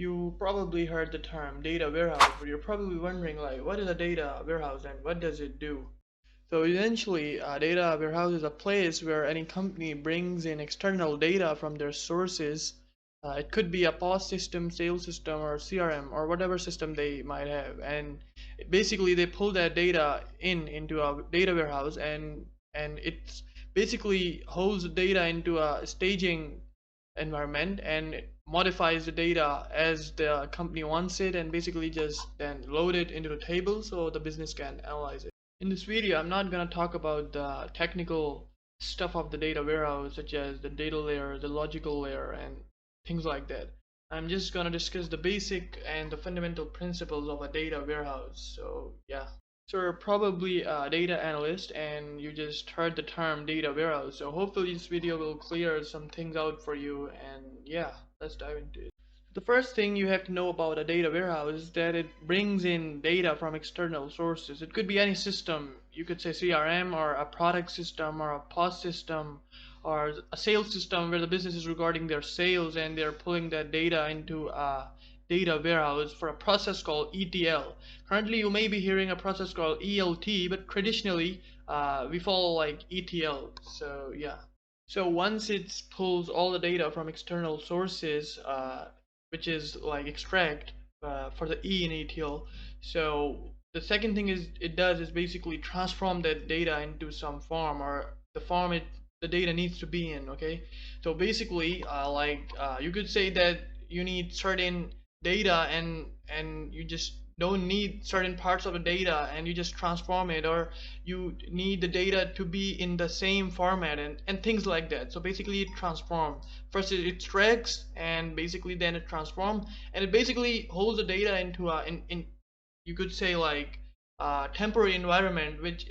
You probably heard the term data warehouse, but you're probably wondering like what is a data warehouse and what does it do? So essentially, a data warehouse is a place where any company brings in external data from their sources. It could be a POS system, sales system, or CRM, or whatever system they might have. And basically, they pull that data into a data warehouse, and it's basically holds the data into a staging environment and it modifies the data as the company wants it, and basically just then load it into the table so the business can analyze it. In this video, I'm not going to talk about the technical stuff of the data warehouse, such as the data layer, the logical layer, and things like that. I'm just going to discuss the basic and the fundamental principles of a data warehouse. So, yeah. So, you're probably a data analyst and you just heard the term data warehouse. So, hopefully, this video will clear some things out for you. And, yeah, let's dive into it. The first thing you have to know about a data warehouse is that it brings in data from external sources. It could be any system. You could say CRM or a product system or a POS system or a sales system where the business is regarding their sales and they're pulling that data into a data warehouse for a process called ETL. Currently, you may be hearing a process called ELT, but traditionally we follow like ETL. So yeah. So once it pulls all the data from external sources, which is like extract for the E in ETL. So the second thing is it does is basically transform that data into some form or the form the data needs to be in. Okay, so basically, you could say that you need certain data and you just don't need certain parts of the data and you just transform it, or you need the data to be in the same format and things like that. So basically it transforms. First it extracts and basically then it transforms, and it basically holds the data into a in you could say like a temporary environment which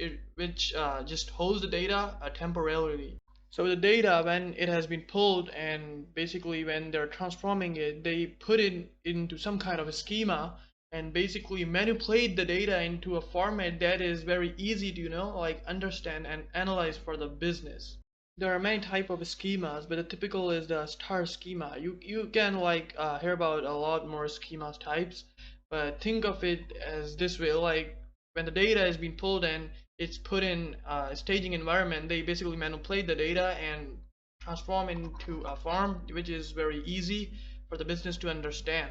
just holds the data temporarily. So the data, when it has been pulled and basically when they're transforming it, they put it into some kind of a schema and basically manipulate the data into a format that is very easy to, like understand and analyze for the business. There are many type of schemas, but the typical is the star schema. You can like hear about a lot more schemas types, but think of it as this way: like when the data is being pulled and it's put in a staging environment, they basically manipulate the data and transform into a form which is very easy for the business to understand.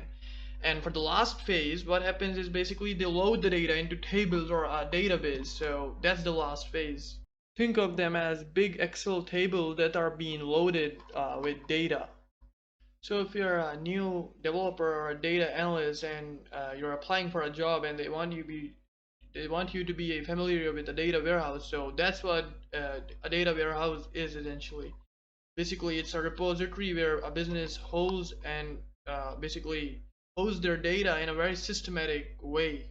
And for the last phase, what happens is basically they load the data into tables or a database. So that's the last phase. Think of them as big Excel tables that are being loaded with data. So if you're a new developer or a data analyst and you're applying for a job and they want you to be familiar with the data warehouse, so that's what a data warehouse is essentially. Basically, it's a repository where a business holds and basically holds their data in a very systematic way.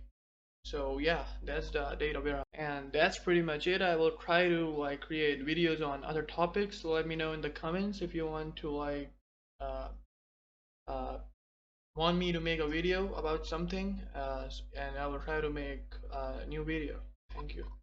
So yeah, that's the data warehouse, and that's pretty much it. I will try to like create videos on other topics. So let me know in the comments if you want to like uh, uh, want me to make a video about something, and I will try to make a new video. Thank you.